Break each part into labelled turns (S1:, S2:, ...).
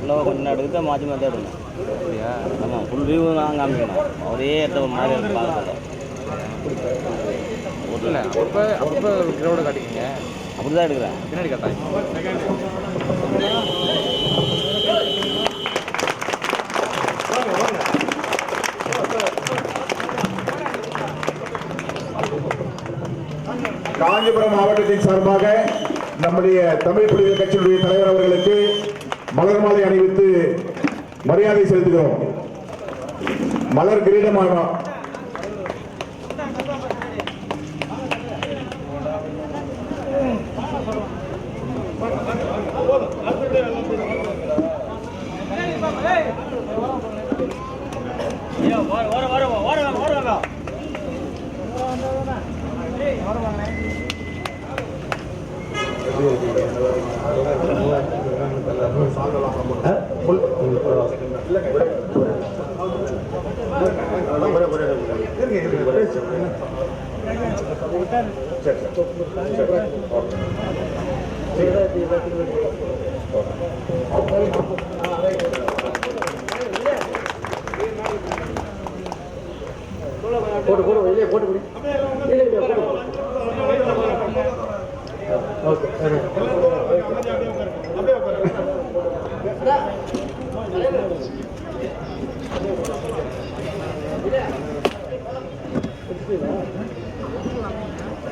S1: இன்னும் கொஞ்சம் எடுத்து மாற்றி மாற்றி எடுக்கணும். அப்படியா? ஆமாம், ஃபுல் வியூ தான் காமிக்கணும். ஒரே இடத்த ஒரு மாதிரி பார்க்கல. இல்லை அப்போ கிரௌண்டை காட்டிக்கிங்க. அப்படி தான் எடுக்கிறேன். பின்னாடி காட்டாங்க.
S2: காஞ்சிபுரம் மாவட்டத்தின் சார்பாக நம்முடைய தமிழ் புலிகள் கட்சியினுடைய தலைவர் அவர்களுக்கு மலர் மாலை அணிவித்து மரியாதை செலுத்துகிறோம். மலர் கிரீடமாக போட்டு போட்டு வெளியே போட்டு போடு.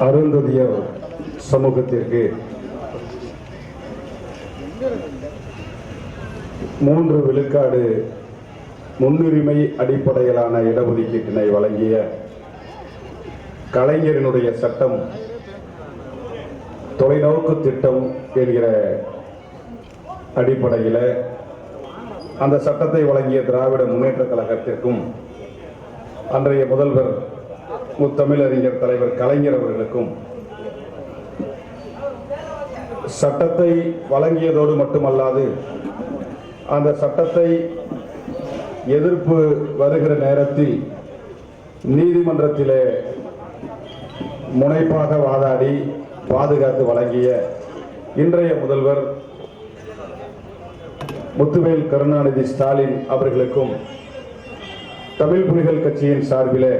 S2: அருந்ததியர் சமூகத்திற்கு 3 விழுக்காடு முன்னுரிமை அடிப்படையிலான இடஒதுக்கீட்டினை வழங்கிய கலைஞரினுடைய சட்டம் தொலைநோக்கு திட்டம் என்கிற அடிப்படையில் அந்த சட்டத்தை வழங்கிய திராவிட முன்னேற்ற கழகத்திற்கும் அன்றைய முதல்வர் முத்தமிழறிஞர் தலைவர் கலைஞர் அவர்களுக்கும் சட்டத்தை வழங்கியதோடு மட்டுமல்லாது அந்த சட்டத்தை எதிர்ப்பு வருகிற நேரத்தில் நீதிமன்றத்திலே முனைப்பாக வாதாடி பாதுகாத்து வழங்கிய இன்றைய முதல்வர் முத்துவேல் கருணாநிதி ஸ்டாலின் அவர்களுக்கும் தமிழ் புலிகள் கட்சியின் சார்பிலே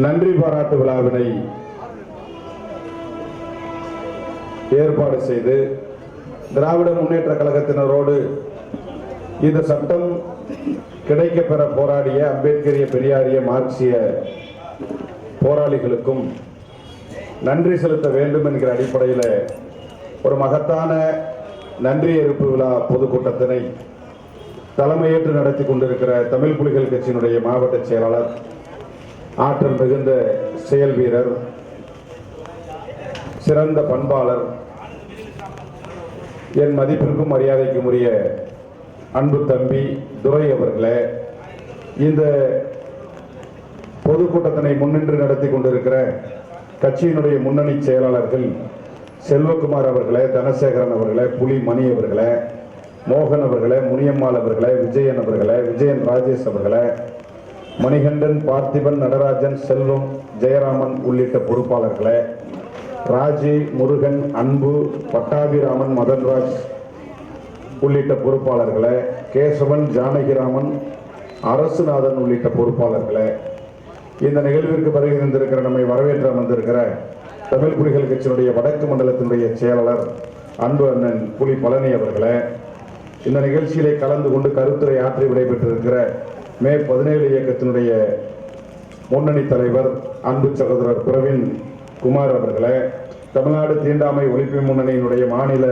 S2: நன்றி பாராட்டு விழாவினை ஏற்பாடு செய்து திராவிட முன்னேற்ற கழகத்தினரோடு இந்த சட்டம் கிடைக்கப்பெற போராடிய அம்பேத்கரிய பெரியாரிய மார்க்சிய போராளிகளுக்கும் நன்றி செலுத்த வேண்டும் என்கிற அடிப்படையில் ஒரு மகத்தான நன்றி ஏற்பு விழா பொதுக்கூட்டத்தினை தலைமையேற்று நடத்தி கொண்டிருக்கிற தமிழ் புலிகள் கட்சியினுடைய மாவட்ட செயலாளர், ஆற்றல் மிகுந்த செயல் வீரர், சிறந்த பண்பாளர், என் மதிப்பிற்கும் மரியாதைக்கும் உரிய அன்பு தம்பி துரை அவர்களே, இந்த பொதுக்கூட்டத்தினை முன்னின்று நடத்தி கொண்டிருக்கிற கட்சியினுடைய முன்னணி செயலாளர்கள் செல்வகுமார் அவர்களே, தனசேகரன் அவர்களே, புலி மணி அவர்களே, மோகன் அவர்களே, முனியம்மாள் அவர்களே, விஜயன் அவர்களே, விஜயன் ராஜேஷ் அவர்களே, மணிகண்டன், பார்த்திபன், நடராஜன், செல்வம், ஜெயராமன் உள்ளிட்ட பொறுப்பாளர்களே, ராஜி, முருகன், அன்பு, பட்டாபிராமன், மதன்ராஜ் உள்ளிட்ட பொறுப்பாளர்களே, கேசவன், ஜானகிராமன், அரசுநாதன் உள்ளிட்ட பொறுப்பாளர்களே, இந்த நிகழ்விற்கு வருகை தந்திருக்கிற நம்மை வரவேற்று அமர்ந்திருக்கிற தமிழ் புலிகள் கட்சியினுடைய வடக்கு மண்டலத்தினுடைய செயலாளர் அன்பு அண்ணன் புலி பழனி அவர்களே, இந்த நிகழ்ச்சியிலே கலந்து கொண்டு கருத்துரை ஆற்றி விடைபெற்றிருக்கிற மே 17 இயக்கத்தினுடைய முன்னணி தலைவர் அன்பு சகோதரர் பிரவீன் குமார் அவர்களே, தமிழ்நாடு தீண்டாமை ஒழிப்பு முன்னணியினுடைய மாநில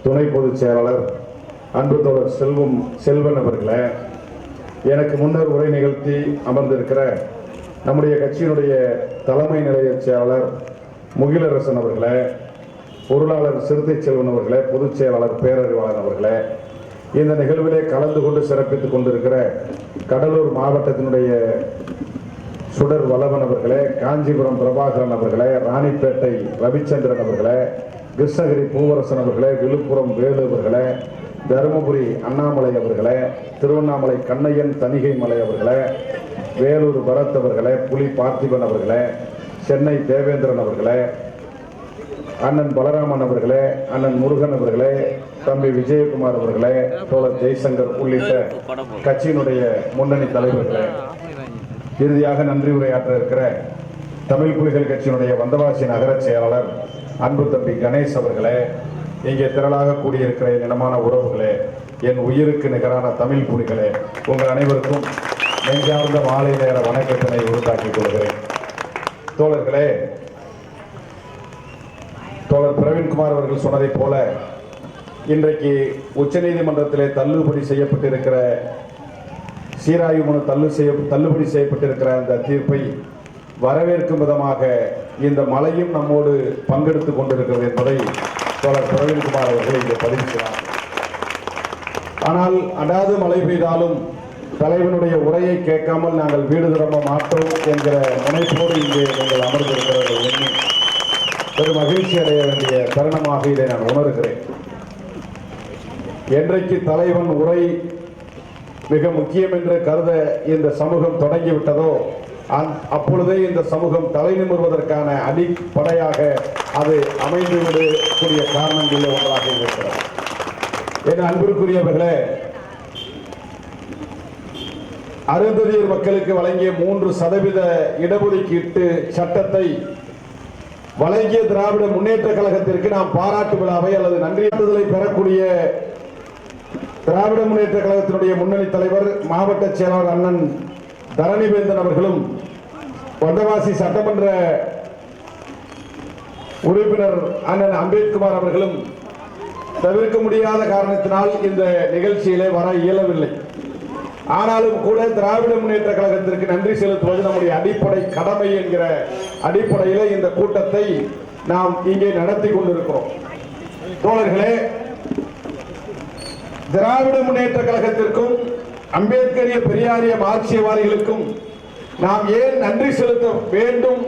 S2: துணை பொதுச் செயலாளர் அன்பு தோழர் செல்வன் அவர்களே, எனக்கு முன்னர் உரை நிகழ்த்தி அமர்ந்திருக்கிற நம்முடைய கட்சியினுடைய தலைமை நிலைய செயலாளர் முகிலரசன் அவர்களே, பொருளாளர் சிறுத்தை செல்வன் அவர்களே, பொதுச் செயலாளர் பேரறிவாளன் அவர்களே, இந்த நிகழ்விலே கலந்து கொண்டு சிறப்பித்துக் கொண்டிருக்கிற கடலூர் மாவட்டத்தினுடைய சுடர் வளவன் அவர்களே, காஞ்சிபுரம் பிரபாகரன் அவர்களே, ராணிப்பேட்டை ரவிச்சந்திரன் அவர்களே, கிருஷ்ணகிரி பூவரசன் அவர்களே, விழுப்புரம் வேலு அவர்களே, தருமபுரி அண்ணாமலை அவர்களே, திருவண்ணாமலை கண்ணையன் தணிகை மலை அவர்களே, வேலூர் பரத் அவர்களே, புலி பார்த்திபன் அவர்களே, சென்னை தேவேந்திரன் அவர்களே, அண்ணன் பலராமன் அவர்களே, அண்ணன் முருகன் அவர்களே, தம்பி விஜயகுமார் அவர்களே, தோழர் ஜெய்சங்கர் உள்ளிட்ட கட்சியினுடைய முன்னணி தலைவர்களே, இறுதியாக நன்றி உரையாற்ற இருக்கிற தமிழ் புலிகள் கட்சியினுடைய வந்தவாசி நகர செயலாளர் அன்பு தம்பி கணேஷ் அவர்களே, இங்கே திரளாக கூடியிருக்கிற இனமான உறவுகளே, என் உயிருக்கு நிகரான தமிழ் புலிகளே, உங்கள் அனைவருக்கும் நெஞ்சார்ந்த மாலை நேர வணக்கத்தினை உருவாக்கிக் கொள்கிறேன். தோழர்களே, தோழர் பிரவீன்குமார் அவர்கள் சொன்னதைப் போல இன்றைக்கு உச்சநீதிமன்றத்திலே தள்ளுபடி செய்யப்பட்டிருக்கிற சீராய்வு மனு தள்ளுபடி செய்யப்பட்டிருக்கிற அந்த தீர்ப்பை வரவேற்கும் விதமாக இந்த மலையும் நம்மோடு பங்கெடுத்துக் கொண்டிருக்கிறது என்பதை தோழர் பிரவீன்குமார் அவர்கள் இங்கே பதிவு செய்தார். ஆனால் அடாது மழை பெய்தாலும் தலைவனுடைய உரையை கேட்காமல் நாங்கள் வீடு திரும்ப மாட்டோம் என்கிற முனைப்போடு இங்கே நீங்கள் அமர்ந்திருக்கிறது எண்ணி பெரும் மகிழ்ச்சி அடைய வேண்டிய தருணமாக இதை நான் உணர்கிறேன். என்றைக்கு தலைவன் உரை மிக முக்கியம் என்று கருத இந்த சமூகம் தொடங்கிவிட்டதோ அப்பொழுதே இந்த சமூகம் தலை நிமிர்வதற்கான அடிப்படையாக அது அமைந்துவிடக்கூடிய காரணங்களில் ஒன்றாக இருக்கிறது. என் அன்பிற்குரியவர்களே, அருந்ததியர் மக்களுக்கு வழங்கிய 3% இடஒதுக்கீட்டு சட்டத்தை வழங்கிய திராவிட முன்னேற்ற கழகத்திற்கு நாம் பாராட்டு விழாவை அல்லது நன்றியாற்றுதலை பெறக்கூடிய திராவிட முன்னேற்ற கழகத்தினுடைய முன்னணி தலைவர் மாவட்ட செயலாளர் அண்ணன் தரணிவேந்தன் அவர்களும் வந்தவாசி சட்டமன்ற உறுப்பினர் அண்ணன் அம்பேத்குமார் அவர்களும் தவிர்க்க முடியாத காரணத்தினால் இந்த நிகழ்ச்சியிலே வர இயலவில்லை. ஆனாலும் கூட திராவிட முன்னேற்ற கழகத்திற்கு நன்றி செலுத்துவது நம்முடைய அடிப்படை கடமை என்கிற அடிப்படையில் இந்த கூட்டத்தை நாம் இங்கே நடத்தி கொண்டிருக்கிறோம். தோழர்களே, திராவிட முன்னேற்ற கழகத்திற்கும் அம்பேத்கரிய பெரியாரிய மார்க்சியவாதிகளுக்கும் நாம் ஏன் நன்றி செலுத்த வேண்டும்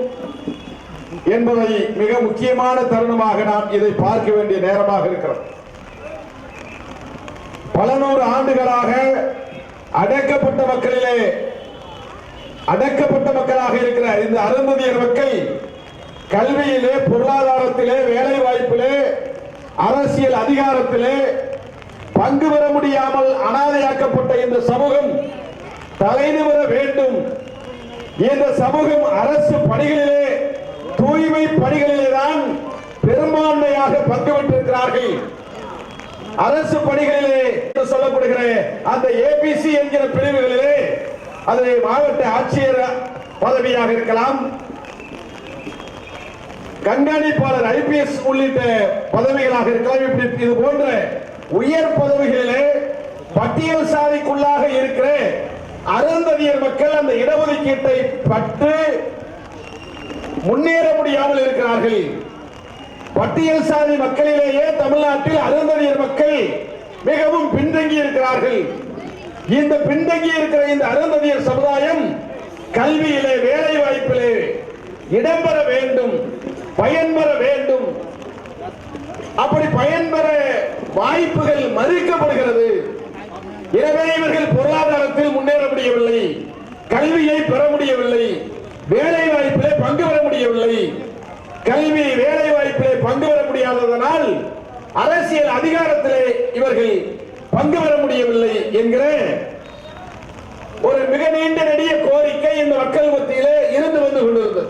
S2: என்பதை மிக முக்கியமான தருணமாக நாம் இதை பார்க்க வேண்டிய நேரமாக இருக்கிறது. பல நூறு ஆண்டுகளாக அடக்கப்பட்ட மக்களாக இருக்கிற இந்த அருந்ததியர் மக்கள் கல்வியிலே, பொருளாதாரத்திலே, வேலை வாய்ப்பிலே, அரசியல் அதிகாரத்திலே பங்கு பெற முடியாமல் அனாதையாக்கப்பட்ட இந்த சமூகம் தலைநிமிர வேண்டும். இந்த சமூகம் அரசு பணிகளிலே, தூய்மை பணிகளிலே தான் பெரும்பான்மையாக பங்கு பெற்றிருக்கிறார்கள். அரசு பணிகளிலே சொல்லப்படுகிற அந்த ஏபிசி என்கிற பிரிவுகளிலே, அது மாவட்ட ஆட்சியர் பதவியாக இருக்கலாம், கண்காணிப்பாளர் ஐபிஎஸ் உள்ளிட்ட பதவிகளாக இருக்கலாம். இப்படி இது போன்ற உயர் பதவிகளிலே பட்டியல் சாதிக்குள்ளாக இருக்கிற அருந்ததியர் மக்கள் அந்த இடஒதுக்கீட்டை பட்டு முன்னேற முடியாமல் இருக்கிறார்கள். பட்டியல் சாதி மக்களிலேயே தமிழ்நாட்டில் அருந்ததியர் மக்கள் மிகவும் பின்தங்கி இருக்கிறார்கள். இந்த பின்தங்கி இருக்கிற இந்த அருந்ததியர் சமுதாயம் கல்வியிலே, வேலை வாய்ப்பிலே இடம்பெற வேண்டும், பயன்பெற வேண்டும். அப்படி பயன்பெற வாய்ப்புகள் மறுக்கப்படுகிறது. எனவே இவர்கள் பொருளாதாரத்தில் முன்னேற முடியவில்லை, கல்வியை பெற முடியவில்லை, வேலை வாய்ப்பிலே பங்கு பெற முடியவில்லை. கல்வி, வேலை வாய்ப்பிலே பங்கு பெற முடியாததனால் அரசியல் அதிகாரத்திலே இவர்கள் பங்கு பெற முடியவில்லை என்கிற ஒரு மிக நீண்ட நெடிய கோரிக்கை இந்த மக்கள் மத்தியிலே இருந்து வந்து கொண்டிருந்தது.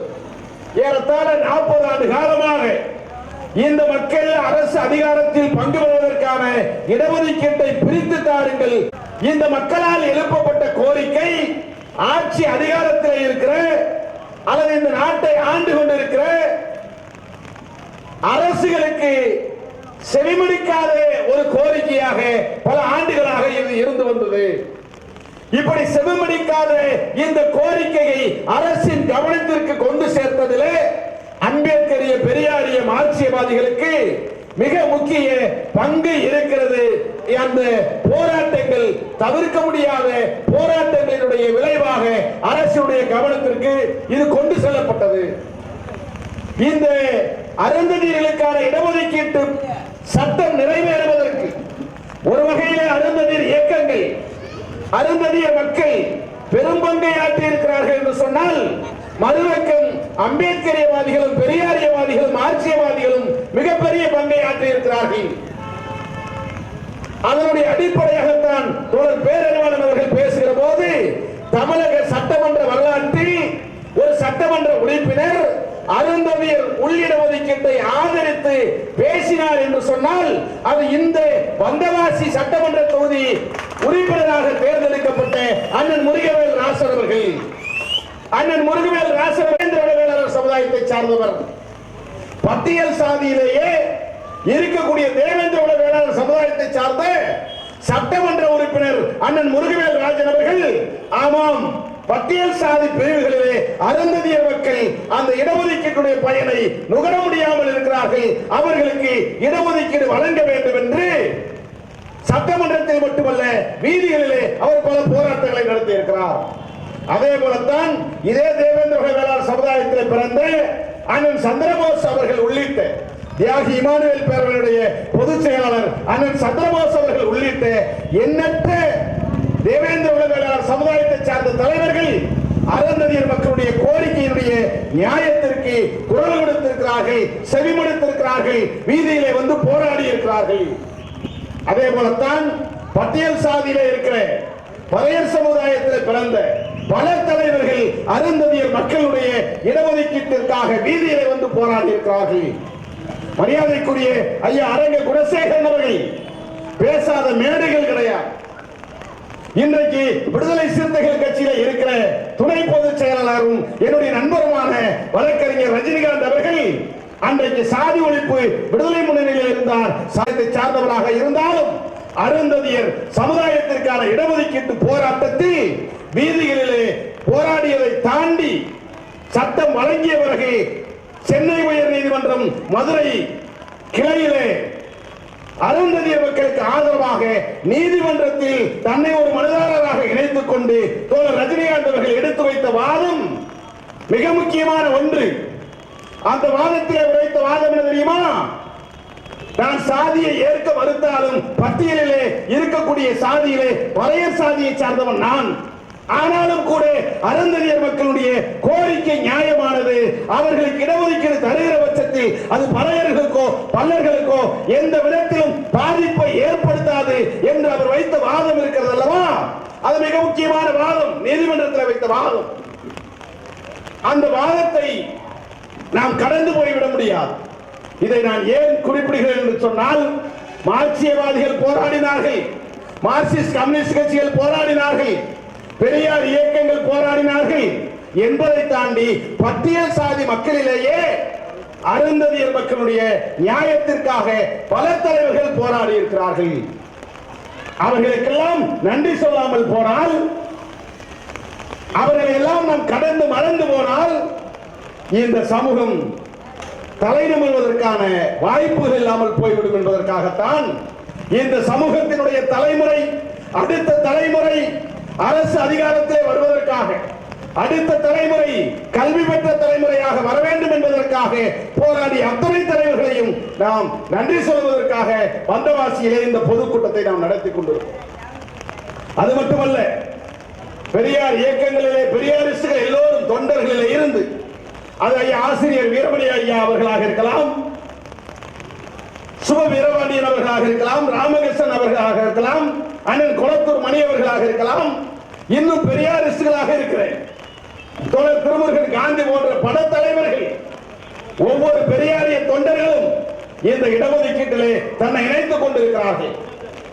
S2: ஏறத்தாழ 40 ஆண்டு காலமாக இந்த மக்கள் அரசு அதிகாரத்தில் பங்கு பெறுவதற்கான இடஒதுக்கீட்டை பிரித்து தாருங்கள். இந்த மக்களால் எழுப்பப்பட்ட கோரிக்கை ஆட்சி அதிகாரத்தில் இருக்கிற அல்லது இந்த நாட்டை ஆண்டு கொண்டிருக்கிற அரசுகளுக்கு செவிமடுக்காத ஒரு கோரிக்கையாக பல ஆண்டுகளாக இது இருந்து வந்தது. இப்படி செவிமடுக்காத இந்த கோரிக்கையை அரசின் கவனத்திற்கு கொண்டு சேர்த்ததிலே அம்பேத்கரிய பெரியாரிய மார்க்சியவாதிகளுக்கு மிக முக்கிய பங்கு இருக்கிறது. அந்த போராட்டங்கள், தவிர்க்க முடியாத போராட்டங்களினுடைய விளைவாக அரசுடைய கவனத்திற்கு இது கொண்டு செல்லப்பட்டது. இந்த அருந்ததியர்களுக்கான இடஒதுக்கீட்டு சட்டம் நிறைவேறுவதற்கு ஒரு வகையிலே அருந்ததியர் இயக்கங்கள், அருந்ததியர் மக்கள் பெரும்பங்கை ஆற்றி இருக்கிறார்கள் என்று சொன்னால், மறுபக்கம்
S3: அம்பேத்கரியவாதிகளும் பெரியாரியவாதிகளும் மார்க்சியவாதிகளும் மிகப்பெரிய பங்கை ஆற்றி இருக்கிறார்கள். அதனுடைய அடிப்படையாகத்தான் தோழர் பேரறிவாளன் அவர்கள் பேசுகிற போது தமிழக சட்டமன்ற வரலாற்றில் ஒரு சட்டமன்ற உறுப்பினர் அருந்ததியர் உள்ளிட ஒதுக்கீட்டை ஆதரித்து பேசினார் என்று சொன்னால் அது இந்த வந்தவாசி சட்டமன்ற தொகுதி உறுப்பினராக தேர்ந்தெடுக்கப்பட்ட அண்ணன் முருகவேல் ராசர் அவர்கள். அண்ணன் முருகவேல் ராசர் வேளாளர் சமுதாயத்தை சார்ந்தவர். பட்டியல் சாதியிலேயே இருக்கக்கூடிய தேவேந்திர உல வேளாளர் சமுதாயத்தை சார்ந்த சட்டமன்ற உறுப்பினர் அண்ணன் முருகவேல் ராஜன் அவர்கள், ஆமாம், பட்டியல் சாதி பிரிவுகளிலே அருந்ததியர் மக்கள் அந்த இடஒதுக்கீட்டுடைய பயனை நுகர முடியாமல் இருக்கிறார்கள், அவர்களுக்கு இடஒதுக்கீடு வழங்க வேண்டும் என்று சட்டமன்றத்தில் மட்டுமல்ல வீதிகளிலே அவர் பல போராட்டங்களை நடத்தி இருக்கிறார். அதே போலத்தான் இதே தேவேந்திர வேளாளர் சமுதாயத்தில் பிறந்த அண்ணன் சந்திரபோஸ் அவர்கள் உள்ளிட்ட தியாகி இமானுவேல் பேரவையுடைய பொதுச் செயலாளர் அண்ணன் சந்திரபோஸ் அவர்கள் உள்ளிட்ட எண்ணற்ற தேவேந்திர வேளாளர் சமுதாயத்தை சார்ந்த தலைவர்கள் அருந்ததியர் மக்களுடைய கோரிக்கையினுடைய நியாயத்திற்கு குரல் கொடுத்திருக்கிறார்கள், செவிமடுத்திருக்கிறார்கள், வீதியிலே வந்து போராடி இருக்கிறார்கள். அதே போலத்தான் பட்டியல் சாதியிலே இருக்கிற பறையர் சமுதாயத்தில் பிறந்த பல தலைவர்கள் அருந்ததியர் மக்களுடைய இடஒதுக்கீட்டிற்காக வீதியிலே வந்து போராடி இருக்கிறார்கள். மரியாதைக்குரிய ஐயா அரங்க குணசேகரன் அவர்கள் பேசாத மேடைகள் கிடையாது. இன்றைக்கு விடுதலை சிறுத்தைகள் கட்சியில இருக்கிற துணை பொதுச் செயலாளரும் என்னுடைய நண்பருமான வழக்கறிஞர் ரஜினிகாந்த் அவர்கள் அன்றைக்கு சாதி ஒழிப்பு விடுதலை முன்னணியில் இருந்தார். சாதித்தை சார்ந்தவராக இருந்தாலும் அருந்ததியர் சமுதாயத்திற்கான இடஒதுக்கீட்டு போராட்டத்தில் வீதிகளிலே போராடியதை தாண்டி சட்டம் வழங்கிய பிறகு சென்னை உயர் நீதிமன்றம் மதுரை கிளையிலே அருந்ததியர் மக்களுக்கு ஆதரவாக நீதிமன்றத்தில் தன்னை ஒரு மனுதாரராக இணைத்துக் கொண்டு தோழர் ரஜினிகாந்த் அவர்கள் எடுத்து வைத்த வாதம் மிக முக்கியமான ஒன்று. அந்த வாதத்தில் வைத்த வாதம் என்ன தெரியுமா? நான் சாதியை ஏற்க மறுத்தாலும் பட்டியலிலே இருக்கக்கூடிய சாதியிலே பறையர் சாதியை சார்ந்தவன் நான். ஆனாலும் கூட அருந்ததியர் மக்களுடைய கோரிக்கை நியாயமானது. அவர்களுக்கு இடஒதுக்கீடு தருகிற பட்சத்தில் அது பறையர்களுக்கோ பல்லர்களுக்கோ எந்த விதத்திலும் பாதிப்பை ஏற்படுத்தாது என்று அவர் வைத்த வாதம் இருக்கிறது அல்லவா? அது மிக முக்கியமான வாதம், நீதிமன்றத்தில் வைத்த வாதம். அந்த வாதத்தை நாம் கடந்து போய்விட முடியாது. இதை நான் ஏன் குறிப்பிடுகிறேன் என்று சொன்னால், மார்க்சியவாதிகள் போராடினார்கள், மார்க்சிஸ்ட் கம்யூனிஸ்ட் கட்சிகள் போராடினார்கள், பெரியார் இயக்கங்கள் போராடினார்கள் என்பதை தாண்டி பட்டியல் சாதி மக்களிலேயே அருந்ததியர் மக்களுடைய நியாயத்திற்காக பல தலைவர்கள் போராடி இருக்கிறார்கள். அவர்களுக்கெல்லாம் நன்றி சொல்லாமல் போனால், அவர்களை எல்லாம் நாம் கடந்து மறந்து போனால் இந்த சமூகம் தலை நிமிர்வதற்கான வாய்ப்புகள் இல்லாமல் போய்விடும் என்பதற்காகத்தான் இந்த சமூகத்தினுடைய தலைமுறை, அடுத்த தலைமுறை அரசு அதிகாரத்தில் வருவதற்காக, அடுத்த தலைமுறை கல்வி பெற்ற தலைமுறையாக வர வேண்டும் என்பதற்காக போராடிய அத்தனை தலைவர்களையும் நாம் நன்றி சொல்வதற்காக வந்தவாசியிலே இந்த பொதுக்கூட்டத்தை நாம் நடத்தி கொண்டிருக்கிறோம். அது மட்டுமல்ல, பெரியார் இயக்கங்களிலே பெரியாரிஸ்டுகள் எல்லோரும் தொண்டர்களிலே இருந்து, அது ஐயா ஆசிரியர் வீரமணி ஐயா அவர்களாக இருக்கலாம், சுப வீரபாண்டியன் அவர்களாக இருக்கலாம், ராமகிருஷ்ணன் அவர்களாக இருக்கலாம், அண்ணன் குளத்தூர் மணி அவர்களாக இருக்கலாம், இன்னும் பெரியாரிஸ்டுகளாக இருக்கிறேன் தோழர் திருமுருகன் காந்தி போன்ற பல தலைவர்கள், ஒவ்வொரு பெரியாரிய தொண்டர்களும் இந்த இடஒதுக்கீட்டிலே தன்னை இணைத்துக் கொண்டிருக்கிறார்கள்.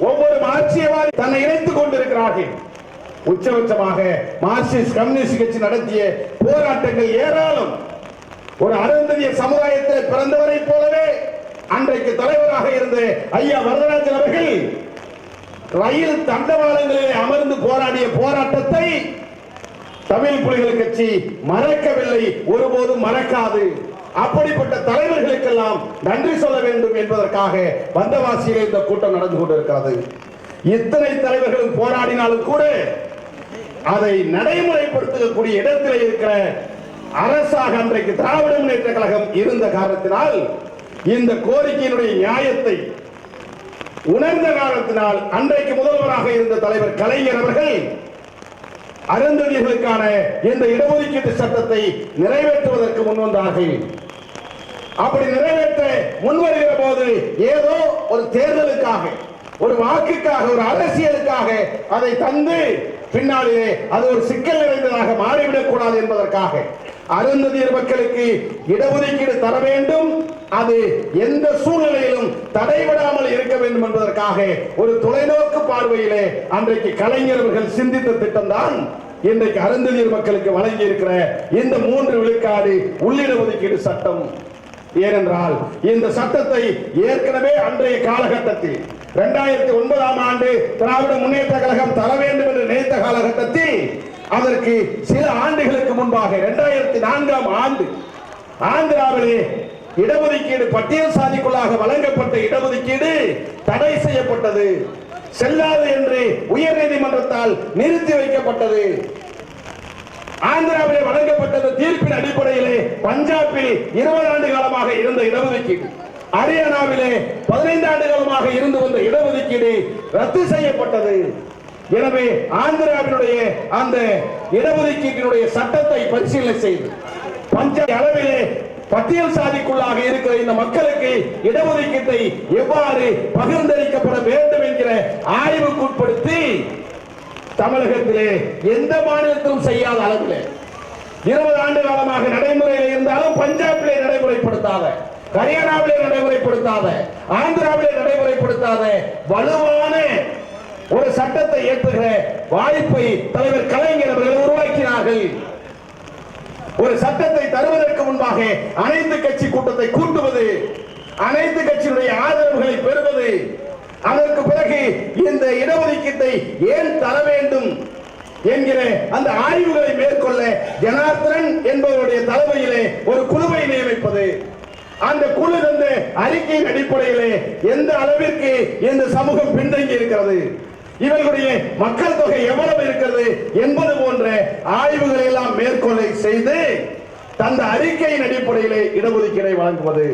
S3: ஒவ்வொரு மார்க்சியவாதி தன்னை இணைத்துக் கொண்டிருக்கிறார்கள். உச்சபட்சமாக மார்க்சிஸ்ட் கம்யூனிஸ்ட் கட்சி நடத்திய போராட்டங்கள் ஏராளம். ஒரு அருந்ததியர் சமுதாயத்தில் பிறந்தவரை போலவே அன்றைக்கு தலைவராக இருந்த ஐயா வரதராஜன் அவர்கள் ரயில் தண்டவாளங்களிலே அமர்ந்து போராடிய போராட்டத்தை தமிழ் புலிகள் கட்சி மறக்கவில்லை, ஒருபோதும் மறக்காது. அப்படிப்பட்ட தலைவர்களுக்கெல்லாம் நன்றி சொல்ல வேண்டும் என்பதற்காக வந்தவாசியிலே இந்த கூட்டம் நடந்து கொண்டிருக்கிறது. இத்தனை தலைவர்களும் போராடினாலும் கூட அதை நடைமுறைப்படுத்தக்கூடிய இடத்திலே இருக்கிற அரசாக அன்றைக்கு திராவிட முன்னேற்ற கழகம் இருந்த காரணத்தினால், இந்த கோரிக்கையினுடைய நியாயத்தை உணர்ந்த காரணத்தினால் அன்றைக்கு முதல்வராக இருந்த தலைவர் கலைஞர் அவர்கள் அருந்ததியர்களுக்கான இந்த இடஒதுக்கீட்டு சட்டத்தை நிறைவேற்றுவதற்கு முன்வந்தார்கள். அப்படி நிறைவேற்ற முன்வருகிற போது ஏதோ ஒரு தேர்தலுக்காக, ஒரு வாக்குக்காக, ஒரு அரசியலுக்காக அதை தந்து பின்னாலே அது ஒரு சிக்கல் நிறைந்ததாக மாறிவிடக் கூடாது என்பதற்காக அருந்ததியர் மக்களுக்கு இடஒதுக்கீடு தர வேண்டும், அது எந்த சூழ்நிலையிலும் தடைபடாமல் இருக்க வேண்டும் என்பதற்காக ஒரு தொலைநோக்கு பார்வையிலே அன்றைக்கு கலைஞர்கள் சிந்தித்த திட்டம்தான் இன்றைக்கு அருந்ததியர் மக்களுக்கு வழங்கி இருக்கிற இந்த 3 விழுக்காடு உள்ளிட ஒதுக்கீடு சட்டம். ஏனென்றால் இந்த சட்டத்தை ஏற்கனவே அன்றைய காலகட்டத்தில் 2009ஆம் ஆண்டு திராவிட முன்னேற்ற கழகம் தர வேண்டும் என்று நினைத்த காலகட்டத்தில் அதற்கு சில ஆண்டுகளுக்கு முன்பாக 2004ஆம் ஆண்டு ஆந்திராவிலே இடஒதுக்கீடு பட்டியல் சாதிக்குள்ளாக வழங்கப்பட்ட இடஒதுக்கீடு தடை செய்யப்பட்டது, செல்லாது என்று உயர்நீதிமன்றத்தால் நிறுத்தி வைக்கப்பட்டது. ஆந்திராவிலே வழங்கப்பட்ட தீர்ப்பின் அடிப்படையிலே பஞ்சாபில் 20 ஆண்டு காலமாக இருந்த இடஒதுக்கீடு, ஹரியானாவிலே 15 ஆண்டு காலமாக இருந்து வந்த இடஒதுக்கீடு ரத்து செய்யப்பட்டது. எனவே ஆந்திராவினுடைய அந்த இடஒதுக்கீட்டினுடைய சட்டத்தை பரிசீலனை செய்து பஞ்சாப் அளவிலே பட்டியல் சாதிக்குள்ளாக இருக்கிற இந்த மக்களுக்கு இடஒதுக்கீட்டை எவ்வாறு பகிர்ந்தளிக்கப்பட வேண்டும் என்கிற ஆய்வுக்குட்படுத்தி தமிழகத்திலே எந்த மாநிலத்திலும் செய்யாத அளவில் 20 ஆண்டு காலமாக நடைமுறையில் இருந்தாலும் பஞ்சாபிலே நடைமுறைப்படுத்தாத, ஹரியானாவிலே நடைமுறைப்படுத்தாத, ஆந்திராவிலே நடைமுறைப்படுத்தாத வலுவான ஒரு சட்டத்தை ஏற்றுகிற வாய்ப்பை தலைவர் கலைஞர் அவர்கள் உருவாக்கினார்கள். ஒரு சட்டத்தை தருவதற்கு முன்பாக அனைத்து கட்சி கூட்டத்தை கூட்டுவது, அனைத்து கட்சியினுடைய ஆதரவுகளை பெறுவது, அதற்கு பிறகு இந்த இடஒதுக்கீட்டை ஏன் தர வேண்டும் என்கிற அந்த ஆய்வுகளை மேற்கொள்ள ஜனார்த்தனன் என்பவருடைய தலைமையிலே ஒரு குழுவை நியமிப்பது, அந்த குழு தந்த அறிக்கையின் அடிப்படையிலே எந்த அளவிற்கு இந்த சமூகம் பின்தங்கி இருக்கிறது, இவர்களுடைய மக்கள் தொகை எவ்வளவு இருக்கிறது என்பது போன்ற ஆய்வுகளை எல்லாம் மேற்கொள்ள செய்து தந்த அறிக்கையின் அடிப்படையிலே இடஒதுக்கீடை வழங்குவது,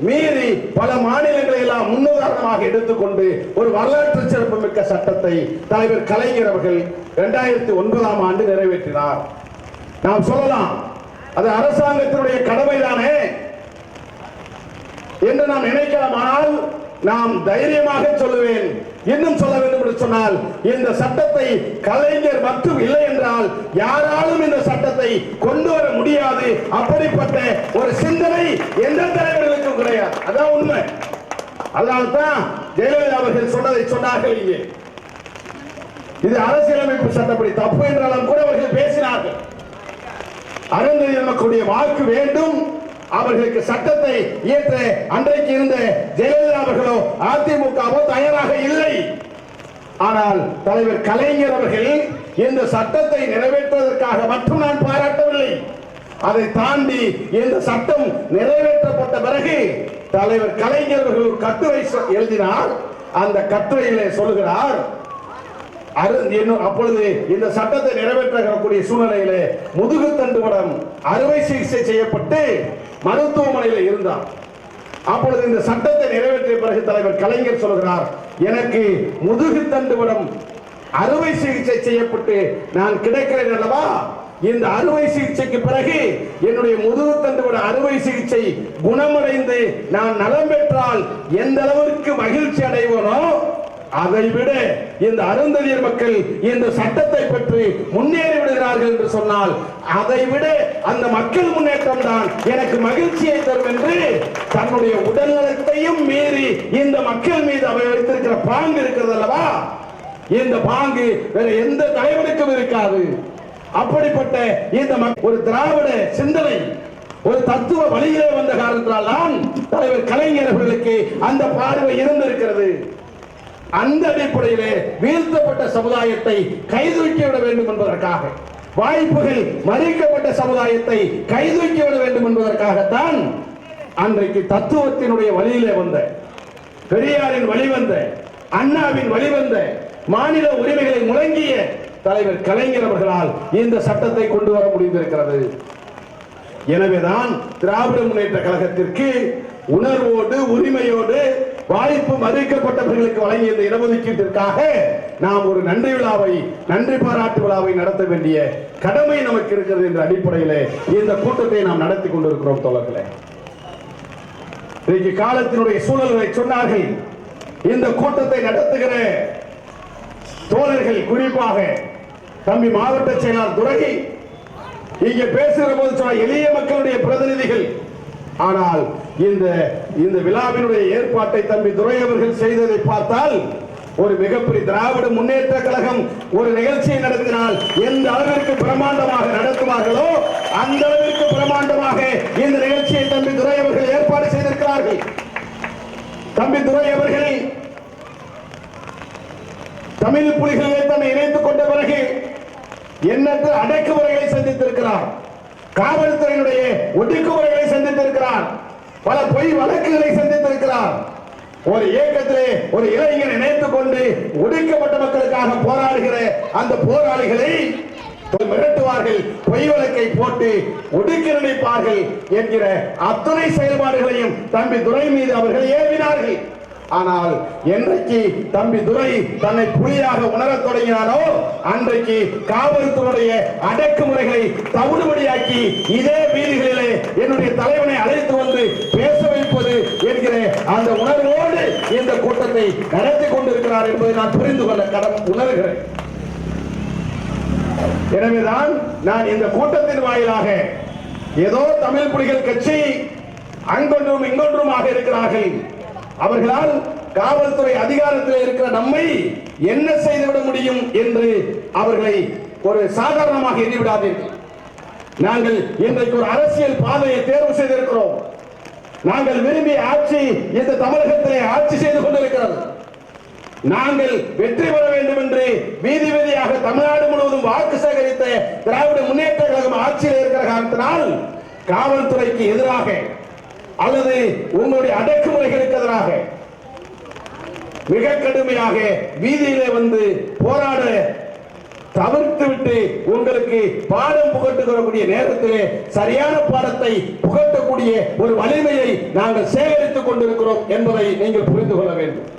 S3: மீறி பல மாநிலங்களை எல்லாம் முன்னுதாரணமாக எடுத்துக்கொண்டு ஒரு வரலாற்று சிறப்புமிக்க சட்டத்தை தலைவர் கலைஞர் அவர்கள் 2009ஆம் ஆண்டு நிறைவேற்றினார். நாம் சொல்லலாம் அது அரசாங்கத்தினுடைய கடமைதானே என்று நாம் நினைக்கலாம். ஆனால் நாம் தைரியமாக சொல்லுவேன், இன்னும் சொல்ல வேண்டும் என்று சொன்னால் இந்த சட்டத்தை கலைஞர் மட்டும் இல்லை என்றால் யாராலும் இந்த சட்டத்தை கொண்டு வர முடியாது. அப்படிப்பட்ட ஒரு சிந்தனை எந்த தலைவர்களுக்கும் கிடையாது. அதான் உண்மை. அதனால்தான் ஜெயலலிதா அவர்கள் சொன்னதை சொன்னார்கள். இங்கே இது அரசியலமைப்பு சட்டப்படி தப்பு என்றாலும் கூட அவர்கள் பேசினார்கள். அருந்ததியர் மக்களுடைய வாக்கு வேண்டும், அவர்களுக்கு சட்டத்தை இயற்ற அன்றைக்கு இருந்த ஜெயலலிதா அவர்களோ அதிமுகவோ தயாராக இல்லை. ஆனால் தலைவர் கலைஞர் அவர்கள் இந்த சட்டத்தை நிறைவேற்றுவதற்காக மட்டும் நான் பாராட்டவில்லை. அதை தாண்டி இந்த சட்டம் நிறைவேற்றப்பட்ட பிறகு தலைவர் கலைஞர் அவர்கள் ஒரு கட்டுரை எழுதினார். அந்த கட்டுரையிலே சொல்லுகிறார், அப்பொழுது இந்த சட்டத்தை நிறைவேற்றக்கூடிய சூழ்நிலையிலே முதுகு தண்டுவடம் அறுவை சிகிச்சை செய்யப்பட்டு மருத்துவமனையில் இருந்தார். அப்பொழுது இந்த சட்டத்தை நிறைவேற்றிய பிறகு தலைவர் கலைஞர் சொல்கிறார், எனக்கு முதுகு தண்டுவடம் அறுவை சிகிச்சை செய்யப்பட்டு நான் கிடைக்கிறேன் அல்லவா, இந்த அறுவை சிகிச்சைக்கு பிறகு என்னுடைய முதுகு தண்டுவட அறுவை சிகிச்சை குணமடைந்து நான் நலம் பெற்றால் எந்த அளவிற்கு மகிழ்ச்சி அடைவனோ அதை விட இந்த அருந்ததியர் மக்கள் இந்த சட்டத்தை பற்றி முன்னேறி விடுகிறார்கள் என்று சொன்னால் அதை விட அந்த மக்கள் முன்னேற்றம் தான் எனக்கு மகிழ்ச்சியை தரும் என்று தன்னுடைய உடல்நலத்தையும் மீறி இந்த மக்கள் மீது அவை வைத்திருக்கிற பாங்கு இருக்கிறது அல்லவா, இந்த பாங்கு வேற எந்த தலைவனுக்கும் இருக்காது. அப்படிப்பட்ட இந்த ஒரு திராவிட சிந்தனை ஒரு தத்துவ வழியிலே வந்த காரணத்தால் தான் தலைவர் கலைஞர் அவர்களுக்கு அந்த பார்வை இருந்திருக்கிறது. அந்த அடிப்படையிலே வீழ்த்தப்பட்ட சமுதாயத்தை கைதூக்கி விட வேண்டும் என்பதற்காக, வாய்ப்புகள் மறிக்கப்பட்ட சமுதாயத்தை கைதூக்கி விட வேண்டும் என்பதற்காகத்தான் அன்றைக்கு தத்துவத்தினுடைய வழியிலே வந்த, பெரியாரின் வழிவந்த, அண்ணாவின் வழிவந்த, மாநில உரிமைகளை முழங்கிய தலைவர் கலைஞர் அவர்களால் இந்த சட்டத்தை கொண்டு வர முடிந்திருக்கிறது. எனவேதான் திராவிட முன்னேற்ற கழகத்திற்கு உணர்வோடு உரிமையோடு வாய்ப்பு மறுக்கப்பட்டவர்களுக்கு வழங்கிய இந்த இடஒதுக்கீட்டிற்காக நாம் ஒரு நன்றி விழாவை, நன்றி பாராட்டு விழாவை நடத்த வேண்டிய கடமை நமக்கு இருக்கிறது என்ற அடிப்படையில் இந்த கூட்டத்தை நாம் நடத்தி கொண்டிருக்கிறோம் தோழர்களே. இன்றைக்கு காலத்தினுடைய சூழல்களை சொன்னார்கள். இந்த கூட்டத்தை நடத்துகிற தோழர்கள், குறிப்பாக தம்பி மாவட்ட செயலாளர் துரை இங்கே பேசுகிற போது சொன்ன எளிய மக்களுடைய பிரதிநிதிகள். ஆனால் இந்த விழாவினுடைய ஏற்பாட்டை தம்பி துரை அவர்கள் செய்ததை பார்த்தால் ஒரு மிகப்பெரிய திராவிட முன்னேற்ற கழகம் ஒரு நிகழ்ச்சியை நடத்தினால் எந்த அளவிற்கு பிரமாண்டமாக நடத்துவார்களோ அந்த அளவிற்கு பிரமாண்டமாக இந்த நிகழ்ச்சியை தம்பி துரை அவர்கள் ஏற்பாடு செய்திருக்கிறார்கள். தம்பி துரை அவர்கள் தமிழ் புலிகளை தன்னை இணைத்துக் கொண்ட பிறகு எண்ணற்ற அடக்குமுறைகளை சந்தித்திருக்கிறார். காவல்துறையினுடைய ஒடுக்குமுறைகளை சந்தித்திருக்கிறார். பல பொய் வழக்குகளை சந்தித்திருக்கிறார். ஒரு இயக்கத்திலே ஒரு இளைஞர் இணைத்துக் கொண்டு ஒடுக்கப்பட்ட மக்களுக்காக போராடுகிற அந்த போராளிகளை மிரட்டுவார்கள், பொய் வழக்கை போட்டு ஒடுக்க நினைப்பார்கள் என்கிற அத்தனை செயல்பாடுகளையும் தம்பி துரை மீது அவர்கள் ஏவினார்கள். ஆனால் என்றைக்கு தம்பி துரை தன்னை புலியாக உணரத் தொடங்கினாரோ அன்றைக்கு காவல்துறையுடைய அடக்குமுறைகளை தவிடுபடியாக்கி இதே வீதிகளிலே என்னுடைய தலைவனை அழைத்து வந்து பேச வைப்பது என்கிற அந்த உணர்வோடு இந்த கூட்டத்தை நடத்தி கொண்டிருக்கிறார் என்பதை நான் புரிந்து கொள்ள உணர்கிறேன். எனவேதான் நான் இந்த கூட்டத்தின் வாயிலாக ஏதோ தமிழ் புலிகள் கட்சி அங்கொன்றும் இங்கொன்றுமாக இருக்கிறார்கள், அவர்களால் காவல்துறை அதிகாரத்தில் இருக்கிற நம்மை என்ன செய்துவிட முடியும் என்று அவர்களை ஒரு சாதாரணமாக எண்ணிவிடாதீர்கள். நாங்கள் இன்றைக்கு ஒரு அரசியல் பாதையை தேர்வு செய்திருக்கிறோம். நாங்கள் விரும்பிய ஆட்சி இந்த தமிழகத்திலே ஆட்சி செய்து கொண்டிருக்கிறது. நாங்கள் வெற்றி பெற வேண்டும் என்று வீதி வீதியாக தமிழ்நாடு முழுவதும் வாக்கு சேகரித்த திராவிட முன்னேற்ற கழகம் ஆட்சியில் இருக்கிற காரணத்தினால் காவல்துறைக்கு எதிராக அல்லது உங்களுடைய அடக்குமுறைகளுக்கு எதிராக மிக கடுமையாக வீதியிலே வந்து போராட தவிர்த்துவிட்டு உங்களுக்கு பாடம் புகட்டுக்கூடிய நேரத்திலே சரியான பாடத்தை புகட்டக்கூடிய ஒரு வலிமையை நாங்கள் சேகரித்துக் கொண்டிருக்கிறோம் என்பதை நீங்கள் புரிந்து கொள்ள வேண்டும்.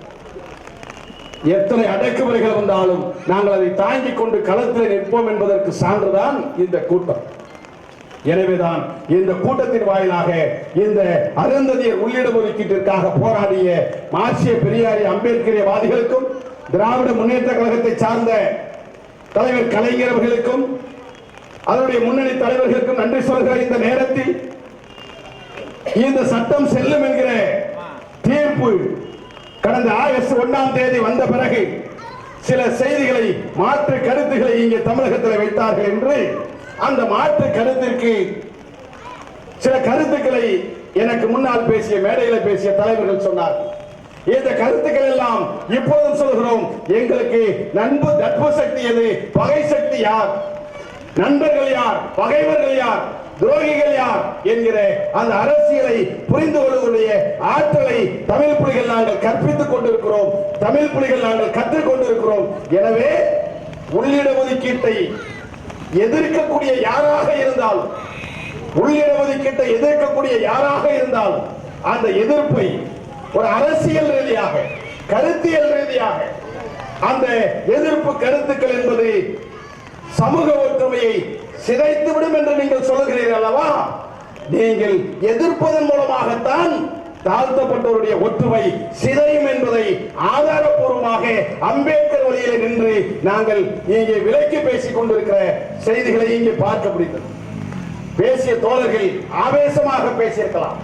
S3: எத்தனை அடக்குமுறைகள் வந்தாலும் நாங்கள் அதை தாங்கிக் கொண்டு களத்தில் நிற்போம் என்பதற்கு சான்றுதான் இந்த கூட்டம். எனவேதான் இந்த கூட்டத்தின் வாயிலாக இந்த அருந்ததியர் உள்ளிட ஒதுக்கீட்டிற்காக போராடிய மார்க்சிய பெரியாரிய அம்பேத்கரியவாதிகளுக்கும் திராவிட முன்னேற்ற கழகத்தை சார்ந்த தலைவர் கலைஞர் அவர்களுக்கும் அதனுடைய முன்னணி தலைவர்களுக்கும் நன்றி சொல்கிற இந்த நேரத்தில் இந்த சட்டம் செல்லும் என்கிற தீர்ப்பு கடந்த ஆகஸ்ட் 1ஆம் தேதி வந்த பிறகு சில செய்திகளை, மாற்று கருத்துக்களை இங்கே தமிழகத்தில் வைத்தார்கள் என்று அந்த மாற்று கருத்திற்கு சில கருத்துக்களை எனக்கு முன்னால் பேசிய மேடையில் பேசிய தலைவர்கள் சொன்னார். இந்த கருத்துக்கள் எல்லாம் இப்போதும் சொல்கிறோம், எங்களுக்கு நட்பு சக்தி எது, பகை சக்தி யார், நண்பர்கள் யார், பகைவர்கள் யார், துரோகிகள் யார் என்கிற அந்த அரசியலை புரிந்து கொள்ளக்கூடிய ஆற்றலை தமிழ் புலிகள் நாங்கள் கற்பித்துக் கொண்டிருக்கிறோம், தமிழ் புலிகள் நாங்கள் கற்றுக் கொண்டிருக்கிறோம். எனவே உள்ளிட ஒதுக்கீட்டை எதிர்க்கக்கூடிய யாராக இருந்தாலும், உள்ளிட ஒதுக்கீட்டை எதிர்க்கக்கூடிய யாராக இருந்தாலும் அந்த எதிர்ப்பை ஒரு அரசியல் ரீதியாக, கருத்தியல் ரீதியாக அந்த எதிர்ப்பு கருத்துக்கள் என்பது சமூக ஒற்றுமையை சிதைத்துவிடும் என்று நீங்கள் சொல்லுகிறீர்கள் அல்லவா? நீங்கள் எதிர்ப்பதன் மூலமாகத்தான் தாழ்த்தப்பட்டவருடைய ஒற்றுமை சிதையும் என்பதை ஆதாரப்பூர்வமாக அம்பேத்கர் வழியில் நின்று நாங்கள் இங்கே விலக்கி பேசிக் கொண்டிருக்கிற செய்திகளை இங்கே பார்க்க முடிந்தது. பேசிய தோழர்கள் ஆவேசமாக பேசியிருக்கலாம்,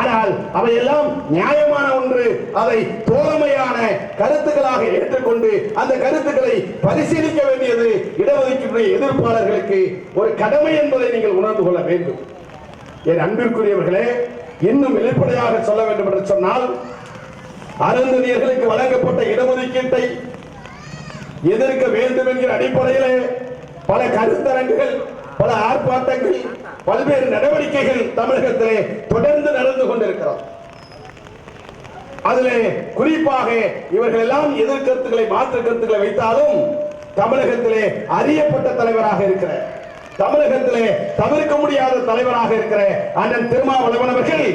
S3: ஆனால் அவையெல்லாம் நியாயமான ஒன்று. அதை தோழமையான கருத்துக்களாக ஏற்றுக்கொண்டு அந்த கருத்துக்களை பரிசீலிக்க வேண்டியது இடஒதுக்கீட்டுடைய எதிர்ப்பாளர்களுக்கு ஒரு கடமை என்பதை நீங்கள் உணர்ந்து கொள்ள வேண்டும். என் அன்பிற்குரியவர்களே, இன்னும் வெளிப்படையாக சொல்ல வேண்டும் என்று சொன்னால், அருந்ததியர்களுக்கு வழங்கப்பட்ட இடஒதுக்கீட்டை எதிர்க்க வேண்டும் என்கிற அடிப்படையில் பல கருத்தரங்குகள், பல ஆர்ப்பாட்டங்கள், பல்வேறு நடவடிக்கைகள் தமிழகத்திலே தொடர்ந்து நடந்து கொண்டிருக்கிறோம். அதிலே குறிப்பாக இவர்கள் எல்லாம் எதிர்கருத்துக்களை, மாற்று கருத்துக்களை வைத்தாலும் தமிழகத்திலே அறியப்பட்ட தலைவராக இருக்கிற, தமிழகத்திலே தவிர்க்க முடியாத தலைவராக இருக்கிற அண்ணன் திருமாவளவன் அவர்கள்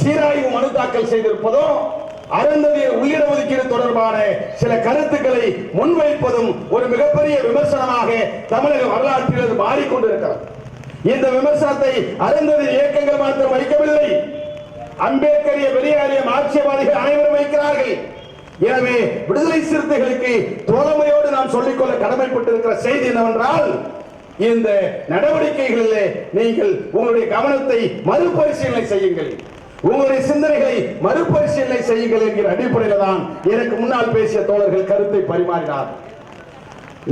S3: சீராய்வு மனு தாக்கல் செய்திருப்பதும் அருந்ததியர் உள்ளிட ஒதுக்கீடு தொடர்பான சில கருத்துக்களை முன்வைப்பதும் ஒரு மிகப்பெரிய விமர்சனமாக தமிழக வரலாற்றில் மாறிக்கொண்டிருக்கிறது. இந்த விமர்சனத்தை அருந்ததியர் இயக்கங்கள் மாத்திரம் வைக்கவில்லை, அம்பேத்கரிய பெரியாரிய மார்க்சியவாதிகள் அனைவரும் வைக்கிறார்கள். எனவே விடுதலை சிறுத்தைகளுக்கு தோழமையோடு நாம் சொல்லிக்கொள்ள கடமைப்பட்டிருக்கிற செய்தி என்னவென்றால், இந்த நடவடிக்கைகளிலே நீங்கள் உங்களுடைய கவனத்தை மறுபரிசீலனை செய்யுங்கள், உங்களுடைய சிந்தனைகளை மறுபரிசீலனை செய்யுங்கள் என்கிற அடிப்படையில் தான் எனக்கு முன்னால் பேசிய தோழர்கள் கருத்தை பரிமாறினார்.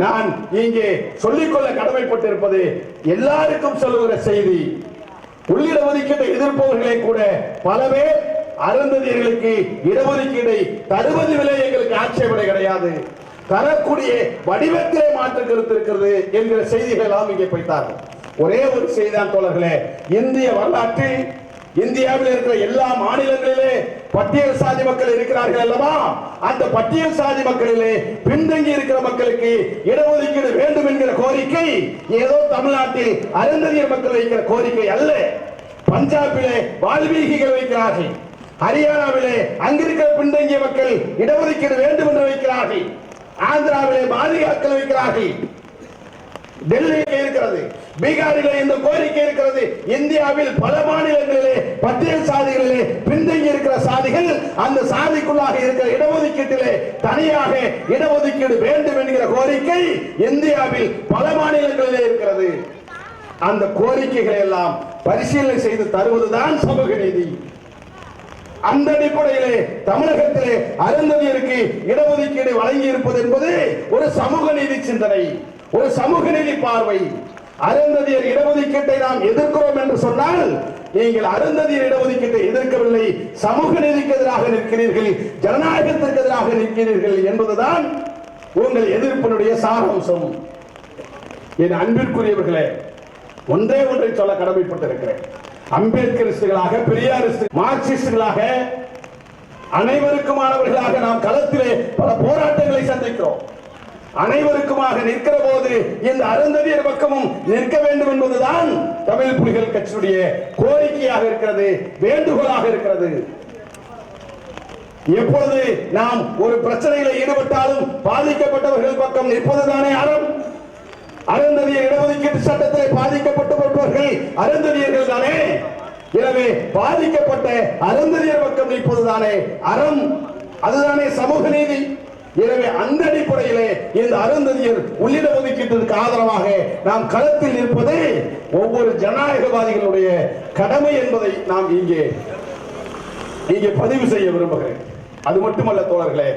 S3: நான் இங்கே சொல்லிக்கொள்ள கடமைப்பட்டிருப்பது எல்லாருக்கும் சொல்லுகிற செய்தி. உள்ளிட ஒதுக்கீட்டை எதிர்ப்பவர்களே கூட பல பேர் அருந்ததியர்களுக்கு இடஒதுக்கீடை தருவதிலே எங்களுக்கு ஆட்சேபனை கிடையாது, தரக்கூடிய வடிவத்திலே மாற்று கருத்து இருக்கிறது என்கிற செய்திகள் எல்லாம் இங்கே வைத்தார்கள். ஒரே ஒரு செய்திதான் தோழர்களே, இந்திய வரலாற்றில் இந்தியாவில் இருக்கிற எல்லா மாநிலங்களிலே பட்டியல் சாதி மக்கள் இருக்கிறார்கள் அல்லவா, அந்த பட்டியல் சாதி மக்களிலே பின்தங்கி இருக்கிற மக்களுக்கு இடஒதுக்கீடு வேண்டும் என்கிற கோரிக்கை ஏதோ தமிழ்நாட்டில் அருந்ததியர் மக்கள் வைக்கிற கோரிக்கை அல்ல. பஞ்சாபிலே வால்மீகிகள் வைக்கிறார்கள், ஹரியானாவிலே அங்கிருக்கிற பின்தங்கிய மக்கள் இடஒதுக்கீடு வேண்டும் என்று வைக்கிறார்கள், ஆந்திராவிலே பாதிகாக்கள் வைக்கிறார்கள், டெல்லியில் இருக்கிறது, பீகாரிலே இந்த கோரிக்கை இருக்கிறது. இந்தியாவில் பல மாநிலங்களிலே பட்டியல் சாதிகளிலே பின்தங்கி இருக்கிற சாதிகள் அந்த சாதிக்குள்ளாக இருக்கிற இடஒதுக்கீட்டிலே தனியாக இடஒதுக்கீடு வேண்டும் என்கிற கோரிக்கை இந்தியாவில் பல மாநிலங்களிலே இருக்கிறது. அந்த கோரிக்கைகளை எல்லாம் பரிசீலனை செய்து தருவதுதான் சமூக நீதி. அந்த அடிப்படையிலே தமிழகத்திலே அருந்ததியருக்கு இடஒதுக்கீடு வழங்கி இருப்பது என்பது ஒரு சமூக நீதி சிந்தனை, ஒரு சமூக நீதி பார்வை. அருந்ததியர் இடஒதுக்கீட்டை நாம் எதிர்க்கிறோம் என்று சொன்னால் நீங்கள் அருந்ததியர் இடஒதுக்கீட்டை எதிர்க்கவில்லை, சமூக நீதிக்கு எதிராக நிற்கிறீர்கள், ஜனநாயகத்திற்கு எதிராக நிற்கிறீர்கள் என்பதுதான் உங்கள் எதிர்ப்பினுடைய சாராம்சம். என் அன்பிற்குரியவர்களே, ஒன்றே ஒன்றை சொல்ல கடமைப்பட்டிருக்கிறேன். அம்பேத்கரிஸ்டுகளாக, பெரியாரிஸ்ட், மார்க்சிஸ்டுகளாக, அனைவருக்குமானவர்களாக நாம் களத்திலே பல போராட்டங்களை சந்திக்கிறோம். அனைவருக்குமாக நிற்கிற போது இந்த அருந்ததியர் பக்கமும் நிற்க வேண்டும் என்பதுதான் தமிழ் புலிகள் கட்சியுடைய கோரிக்கையாக இருக்கிறது, வேண்டுகோளாக இருக்கிறது. எப்பொழுது நாம் ஒரு பிரச்சனையில் ஈடுபட்டாலும் பாதிக்கப்பட்டவர்கள் பக்கம் நிற்பதுதானே அறம். அருந்ததியர் இடஒதுக்கீட்டு சட்டத்தில் பாதிக்கப்பட்டவர்கள் அருந்ததியர்கள் தானே. எனவே பாதிக்கப்பட்ட அருந்ததியர் பக்கம் நிற்பதுதானே அறம், அதுதானே சமூக நீதி. எனவே அந்த அடிப்படையிலே இந்த அருந்ததியர் உள்ளிட ஒதுக்கீட்டிற்கு ஆதரவாக நாம் களத்தில் நிற்பது ஒவ்வொரு ஜனநாயகவாதிகளுடைய கடமை என்பதை நாம் இங்கே பதிவு செய்ய விரும்புகிறேன். அது மட்டுமல்ல தோழர்களே,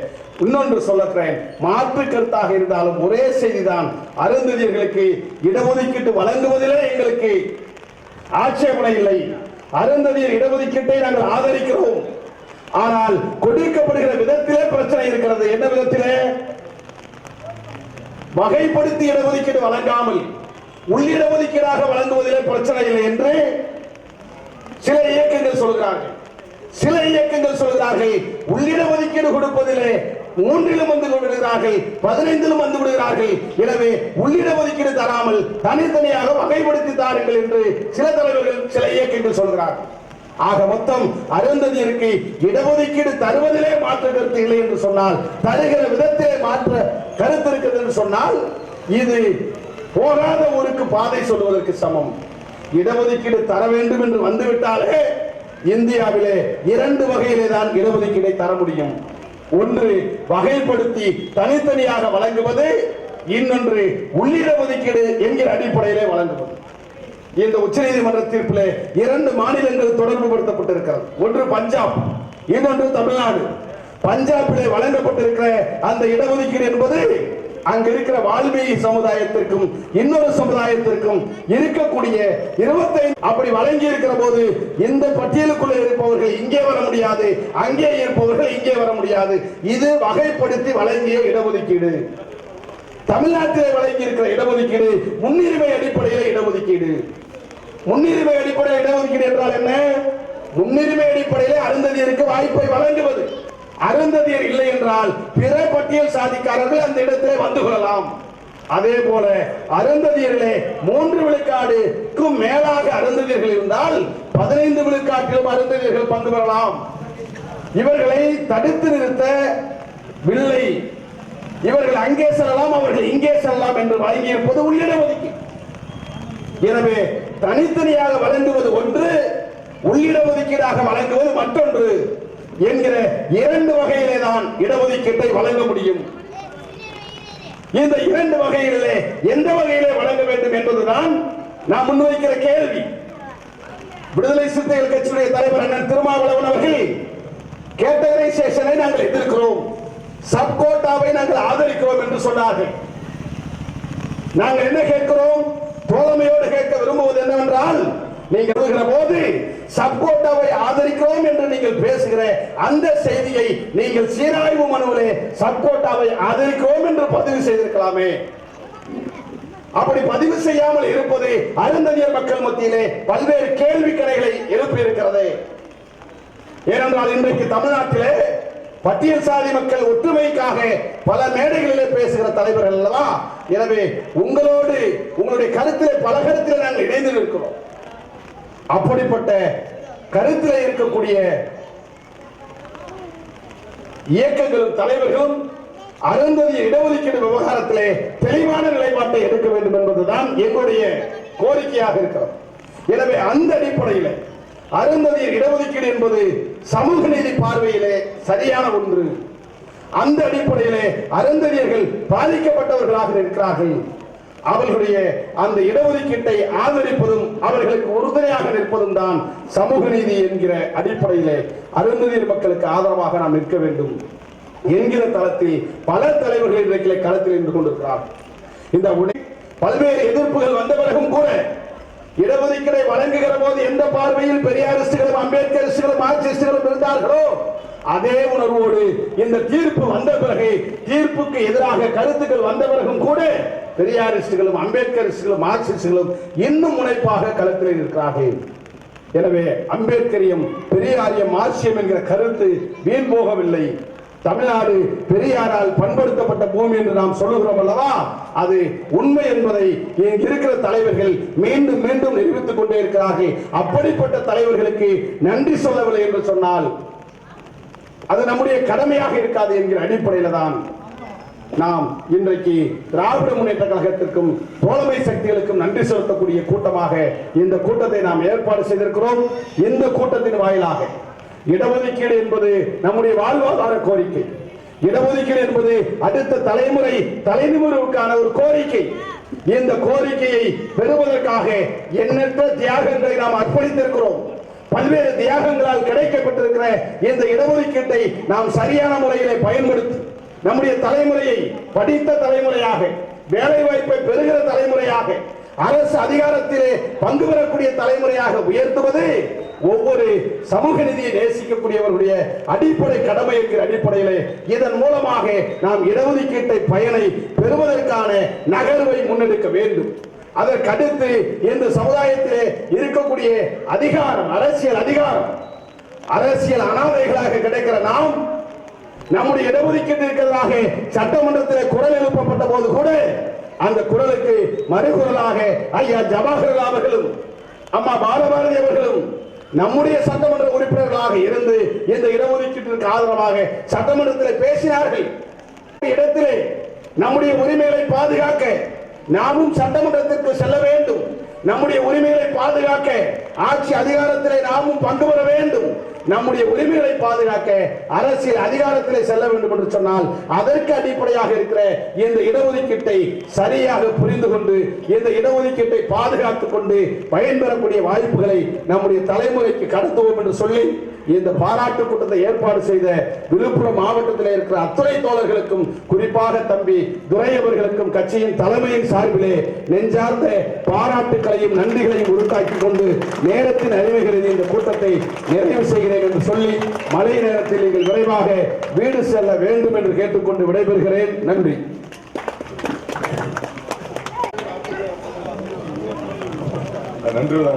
S3: இன்னொன்று சொல்லுகிறேன், மாற்று கருத்தாக இருந்தாலும் ஒரே செய்திதான், அருந்ததியர்களுக்கு இடஒதுக்கீட்டு வழங்குவதிலே எங்களுக்கு ஆட்சேபனை இல்லை. அருந்ததியர் இடஒதுக்கீட்டை நாங்கள் ஆதரிக்கிறோம். ஆனால் கொடுக்கப்படுகிற விதத்திலே பிரச்சனை இருக்கிறது. என்ன விதத்திலே? வகைப்படுத்தி இடஒதுக்கீடு வழங்காமல் உள்ளிட ஒதுக்கீடாக வழங்குவதிலே பிரச்சனை இல்லை என்று சில இயக்கங்கள் சொல்கிறார்கள். சில இயக்கங்கள் சொல்கிறார்கள் உள்ளிட ஒதுக்கீடு கொடுப்பதிலே 3லும் வந்து விடுகிறார்கள், 15லும் வந்து விடுகிறார்கள். எனவே உள்ளிட ஒதுக்கீடு தராமல் தனித்தனியாக வகைப்படுத்தி தாருங்கள் என்று சில தலைவர்கள், சில இயக்கங்கள் சொல்கிறார்கள். ஆக மொத்தம் அருந்ததியருக்கு இடஒதுக்கீடு தருவதிலே மாற்று கருத்து இல்லை என்று சொன்னால், தருகிற விதத்திலே மாற்ற கருத்து இருக்கிறது என்று சொன்னால், இது போராத ஊருக்கு பாதை சொல்வதற்கு சமம். இடஒதுக்கீடு தர வேண்டும் என்று வந்துவிட்டாலே இந்தியாவிலே 2 வகையிலே தான் இடஒதுக்கீடை தர முடியும். ஒன்று வகைப்படுத்தி தனித்தனியாக வழங்குவது, இன்னொன்று உள்ளிட ஒதுக்கீடு என்கிற அடிப்படையிலே வழங்குவது. இந்த உச்சநீதிமன்ற தீர்ப்பிலே 2 மாநிலங்கள் தொடர்பு படுத்தப்பட்டிருக்கிறது. ஒன்று பஞ்சாப், இன்னொன்று தமிழ்நாடு. பஞ்சாபிலே வழங்கப்பட்டிருக்கிற அந்த இடஒதுக்கீடு என்பது அங்க இருக்கிற வால்மீகி சமுதாயத்திற்கும் இன்னொரு சமுதாயத்திற்கும் இருக்கக்கூடிய 25 அப்படி வழங்கி இருக்கிற போது இந்த பட்டியலுக்குள்ள இருப்பவர்கள் இங்கே வர முடியாது, அங்கே இருப்பவர்கள் இங்கே வர முடியாது. இது வகைப்படுத்தி வழங்கிய இடஒதுக்கீடு. தமிழ்நாட்டிலே வழங்கி இருக்கிற இடஒதுக்கீடு முன்னுரிமை அடிப்படையில் இடஒதுக்கீடு. முன்னுரிமை அடிப்படையில் இடஒதுக்கீடு என்றால் என்ன? முன்னுரிமை அடிப்படையில் அருந்ததியருக்கு வாய்ப்பை வழங்குவது. அருந்ததியர் இல்லை என்றால் பிற பட்டியல் சாதிக்காரர்கள் அந்த இடத்திலே வந்து கொள்ளலாம். அதே போல அருந்ததியர்களே 3 விழுக்காடுக்கும் மேலாக அருந்ததியர்கள் இருந்தால் 15 விழுக்காட்டிலும் அருந்ததியர்கள் பங்கு பெறலாம். இவர்களை தடுத்து நிறுத்தவில்லை. இவர்கள் அங்கே செல்லலாம், அவர்கள் இங்கே செல்லலாம் என்று வழங்கியிருப்பது உள்ளிட ஒதுக்கீடு. எனவே தனித்தனியாக வழங்குவது ஒன்று, உள்ளிட ஒதுக்கீடாக வழங்குவது மற்றொன்று என்கிற இரண்டு வகையிலே தான் இடஒதுக்கீட்டை வழங்க முடியும். இந்த இரண்டு வகைகளிலே எந்த வகையிலே வழங்க வேண்டும் என்பதுதான் நாம் முன்வைக்கிற கேள்வி. விடுதலை சிறுத்தைகள் கட்சியுடைய தலைவர் அண்ணன் திருமாவளவன் அவர்கள் கேட்டகரைசேஷனை நாங்கள் எதிர்க்கிறோம், சப்கோட்டாவை நாங்கள் ஆதரிக்கிறோம் என்று சொன்னார்கள். நாங்கள் என்ன கேட்கிறோம்? தோழமையோடு கேட்க விரும்புவது என்னவென்றால், நீங்கள் எழுதுகிற போது சப்கோட்டாவை ஆதரிக்கிறோம் என்று நீங்கள் பேசுகிற அந்த செய்தியை நீங்கள் சீராய்வு மனுவிலே சப்கோட்டாவை ஆதரிக்கிறோம் என்று பதிவு செய்திருக்கலாமே. அப்படி பதிவு செய்யாமல் இருப்பது அருந்ததியர் மக்கள் மத்தியிலே பல்வேறு கேள்வி கணைகளை எழுப்பி இருக்கிறது. ஏனென்றால் இன்றைக்கு தமிழ்நாட்டிலே பட்டியல் சாதி மக்கள் ஒற்றுமைக்காக பல மேடைகளிலே பேசுகிற தலைவர்கள் அல்லவா. எனவே உங்களோடு உங்களுடைய கருத்திலே பல கருத்திலே நாங்கள் இணைந்து இருக்கிறோம். அப்படிப்பட்ட கருத்திலே இருக்கக்கூடிய இயக்கங்களும் தலைவர்களும் அருந்ததிய இடஒதுக்கீடு விவகாரத்திலே தெளிவான நிலைப்பாட்டை எடுக்க வேண்டும் என்பதுதான் எங்களுடைய கோரிக்கையாக இருக்கிறது. எனவே அந்த அடிப்படையில் அருந்ததியர் இடஒதுக்கீடு என்பது சமூக நீதி பார்வையிலே சரியான ஒன்று. அந்த அடிப்படையிலே அருந்ததியர்கள் பாதிக்கப்பட்டவர்களாக இருக்கிறார்கள். அவர்களுடைய அந்த இடஒதுக்கீட்டை ஆதரிப்பதும் அவர்களுக்கு உறுதுணையாக நிற்பதும் தான் சமூக நீதி என்கிற அடிப்படையிலே அருந்ததியர் மக்களுக்கு ஆதரவாக நாம் நிற்க வேண்டும் என்கிற தளத்தில் பல தலைவர்கள் இன்றைக்கு களத்தில் நின்று கொண்டிருக்கிறார்கள். இந்த பல்வேறு எதிர்ப்புகள் வந்த பிறகும் கூட இடஒதுக்கீடை வழங்குகிற போது எந்த பார்வையில் பெரியாரிஸ்டுகளும் அம்பேத்கரிஸ்டுகளும் மார்க்சிஸ்டுகளும் இருந்தார்களோ அதே உணர்வோடு இந்த தீர்ப்பு வந்த பிறகு, தீர்ப்புக்கு எதிராக கருத்துக்கள் வந்த பிறகும் கூட பெரியாரிஸ்டுகளும் அம்பேத்கரிஸ்டுகளும் மார்க்சிஸ்டுகளும் இன்னும் முனைப்பாக களத்தில் இருக்கிறார்கள். எனவே அம்பேத்கரியம், பெரியாரியம், மார்க்சியம் என்கிற கருத்து வீண் போகவில்லை. தமிழ்நாடு பெரியாரால் பண்படுத்தப்பட்ட பூமி என்று நாம் சொல்லுகிறோம் அல்லவா, அது உண்மை என்பதை இருக்கிற தலைவர்கள் மீண்டும் மீண்டும் நிரூபித்துக் கொண்டே இருக்கிறார்கள். அப்படிப்பட்ட தலைவர்களுக்கு நன்றி சொல்லவில்லை என்று சொன்னால் அது நம்முடைய கடமையாக இருக்காது என்கிற அடிப்படையில் தான் நாம் இன்றைக்கு திராவிட முன்னேற்ற கழகத்திற்கும் தோழமை சக்திகளுக்கும் நன்றி செலுத்தக்கூடிய கூட்டமாக இந்த கூட்டத்தை நாம் ஏற்பாடு செய்திருக்கிறோம். இந்த கூட்டத்தின் வாயிலாக இடஒதுக்கீடு என்பது நம்முடைய வாழ்வாதார கோரிக்கை. இடஒதுக்கீடு என்பது அடுத்த தலைமுறைக்கான ஒரு கோரிக்கை. இந்த கோரிக்கையை பெறுவதற்காக எண்ணற்ற தியாகங்களை நாம் அர்ப்பணித்திருக்கிறோம். பல்வேறு தியாகங்களால் கிடைக்கப்பட்டிருக்கிற இந்த இடஒதுக்கீட்டை நாம் சரியான முறையிலே பயன்படுத்தி நம்முடைய தலைமுறையை படித்த தலைமுறையாக, வேலை வாய்ப்பை பெறுகிற தலைமுறையாக, அரசு அதிகாரத்திலே பங்கு பெறக்கூடிய தலைமுறையாக உயர்த்துவது ஒவ்வொரு சமூக நீதியை நேசிக்கக்கூடியவர்களுடைய அடிப்படை கடமை என்கிற அடிப்படையிலே இதன் மூலமாக நாம் இடஒதுக்கீட்டை பயனை பெறுவதற்கான நகர்வை முன்னெடுக்க வேண்டும். அதற்கடுத்து இந்த சமுதாயத்திலே இருக்கக்கூடிய அதிகாரம், அரசியல் அனாதைகளாக கிடைக்கிற நாம் நம்முடைய இடஒதுக்கீட்டிற்கு எதிராக சட்டமன்றத்தில் குரல் எழுப்பப்பட்ட போது கூட அந்த குரலுக்கு மறுகுரலாக ஐயா ஜவஹர்லால் அவர்களும் அம்மா பாலபாரதி அவர்களும் நம்முடைய சட்டமன்ற உறுப்பினர்களாக இருந்து இந்த இடஒதுக்கீட்டிற்கு ஆதரவாக சட்டமன்றத்தில் பேசினார்கள். இடத்திலே நம்முடைய உரிமைகளை பாதுகாக்க நாமும் சட்டமன்றத்திற்கு செல்ல வேண்டும். நம்முடைய உரிமைகளை பாதுகாக்க ஆட்சி அதிகாரத்திலே நாமும் பங்கு பெற வேண்டும். நம்முடைய உரிமைகளை பாதுகாக்க அரசியல் அதிகாரத்திலே செல்ல வேண்டும் என்று சொன்னால் அதற்கு அடிப்படையாக இருக்கிற இந்த இடஒதுக்கீட்டை சரியாக புரிந்து கொண்டு இந்த இடஒதுக்கீட்டை பாதுகாத்துக் கொண்டு பயன்பெறக்கூடிய வாய்ப்புகளை நம்முடைய தலைமுறைக்கு கடத்துவோம் என்று சொல்லி இந்த பாராட்டு கூட்டத்தை ஏற்பாடு செய்த விழுப்புரம் மாவட்டத்தில் இருக்கிற அத்துறை தோழர்களுக்கும் குறிப்பாக தம்பி துரை அவர்களுக்கும் கட்சியின் தலைமையின் சார்பிலே நெஞ்சார்ந்த பாராட்டுகளையும் நன்றிகளையும் உருவாக்கிக் கொண்டு நேரத்தின் அறிவுகளில் இந்த கூட்டத்தை நிறைவு செய்கிறேன் என்று சொல்லி மழை நேரத்தில் நீங்கள் விரைவாக வீடு செல்ல வேண்டும் என்று கேட்டுக்கொண்டு விடைபெறுகிறேன். நன்றி.
S2: நன்றி.